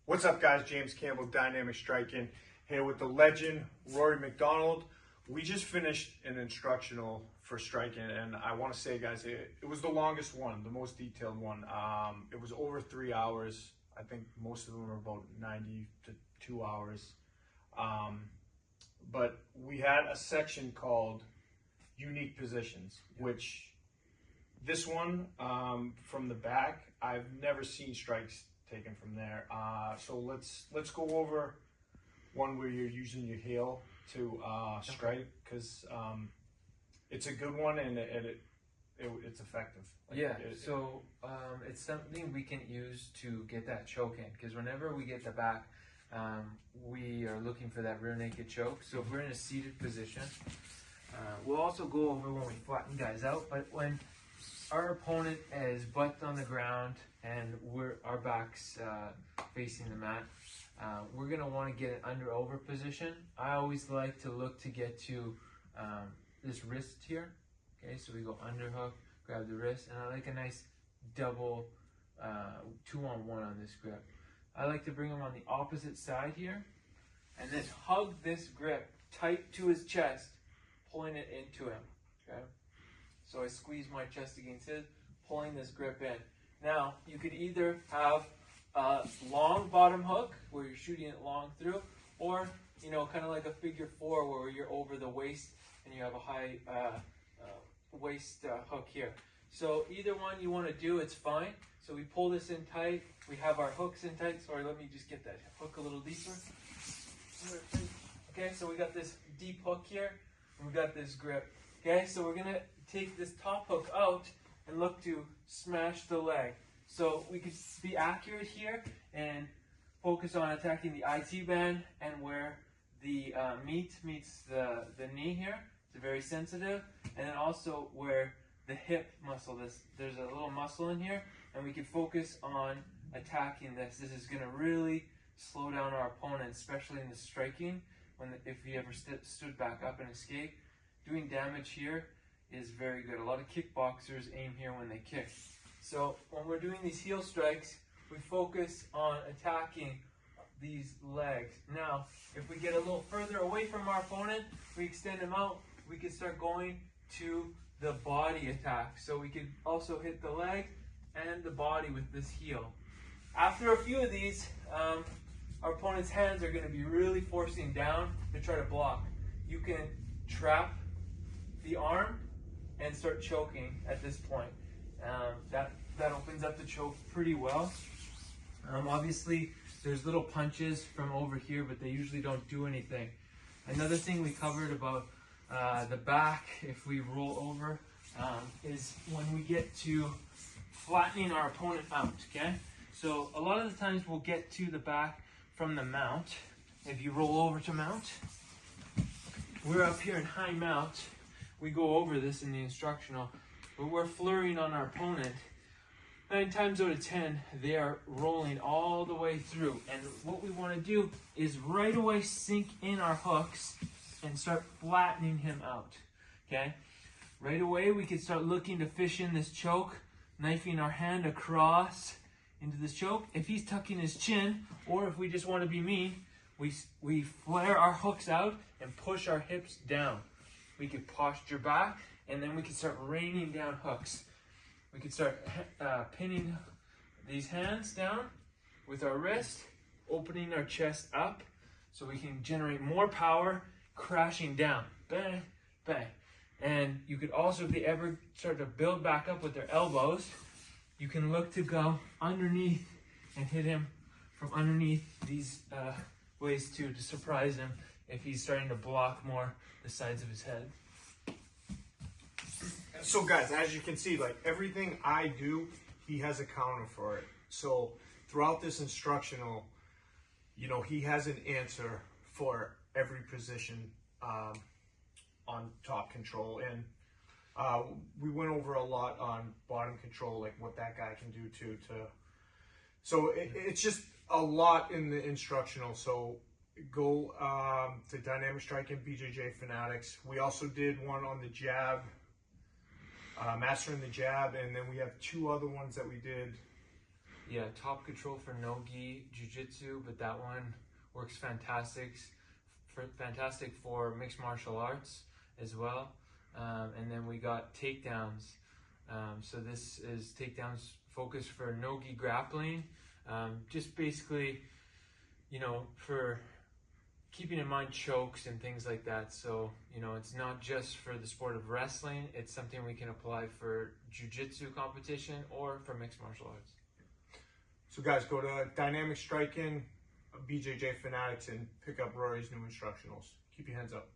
What's up, guys? James Campbell, Dynamic Striking, here with the legend, Rory McDonald. We just finished an instructional for striking, and I want to say, guys, it was the longest one, the most detailed one. It was over 3 hours. I think most of them were about 90 to 2 hours. But we had a section called Unique Positions, which this one, from the back, I've never seen strikes taken from there. So let's go over one where you're using your heel to strike, because it's a good one and it's effective. It's something we can use to get that choke in, because whenever we get the back, we are looking for that rear naked choke. So if we're in a seated position, we'll also go over when we flatten guys out, but when our opponent is butt on the ground and our back's facing the mat, we're going to want to get an under-over position. I always like to look to get to this wrist here. Okay, so we go underhook, grab the wrist, and I like a nice double 2-on-1 on this grip. I like to bring him on the opposite side here and then hug this grip tight to his chest, pulling it into him. Okay, so I squeeze my chest against his, pulling this grip in. Now, you could either have a long bottom hook where you're shooting it long through, or, you know, kind of like a figure 4 where you're over the waist and you have a high waist hook here. So either one you want to do, it's fine. So we pull this in tight. We have our hooks in tight. Sorry, let me just get that hook a little deeper. Okay, so we got this deep hook here, and we got this grip. Okay, so we're gonna take this top hook out and look to smash the leg. So we could be accurate here and focus on attacking the IT band and where the meat meets the knee here. It's very sensitive. And then also where the hip muscle, there's a little muscle in here, and we can focus on attacking this. This is gonna really slow down our opponent, especially in the striking, if he ever stood back up and escaped. Doing damage here is very good. A lot of kickboxers aim here when they kick. So when we're doing these heel strikes, we focus on attacking these legs. Now, if we get a little further away from our opponent, we extend him out, we can start going to the body attack. So we could also hit the leg and the body with this heel. After a few of these, our opponent's hands are going to be really forcing down to try to block. You can trap the arm and start choking at this point. That opens up the choke pretty well. Obviously, there's little punches from over here, but they usually don't do anything. Another thing we covered about the back, if we roll over, is when we get to flattening our opponent out, okay? So a lot of the times we'll get to the back from the mount. If you roll over to mount, we're up here in high mount. We go over this in the instructional, but we're flurrying on our opponent. 9 times out of 10, they are rolling all the way through. And what we want to do is right away sink in our hooks and start flattening him out, okay? Right away, we can start looking to fish in this choke, knifing our hand across into this choke. If he's tucking his chin, or if we just want to be mean, we flare our hooks out and push our hips down. We could posture back, and then we can start raining down hooks. We can start pinning these hands down with our wrist, opening our chest up so we can generate more power, crashing down. Bang, bang. And you could also, if they ever start to build back up with their elbows, you can look to go underneath and hit him from underneath these ways too, to surprise him if he's starting to block more the sides of his head. So guys, as you can see, like everything I do, he has a counter for it. So throughout this instructional, you know, he has an answer for every position on top control. And we went over a lot on bottom control, like what that guy can do too. So it's just a lot in the instructional. So go to Dynamic Striking, BJJ Fanatics. We also did one on the jab, mastering the jab, and then we have 2 other ones that we did Yeah, top control for no-gi jiu-jitsu, but that one works fantastic for mixed martial arts as well. And then we got takedowns. So this is takedowns focused for no-gi grappling. Just basically, you know, for keeping in mind chokes and things like that. So, you know, it's not just for the sport of wrestling, it's something we can apply for jiu-jitsu competition or for mixed martial arts. So guys, go to Dynamic Striking, BJJ Fanatics, and pick up Rory's new instructionals. Keep your hands up.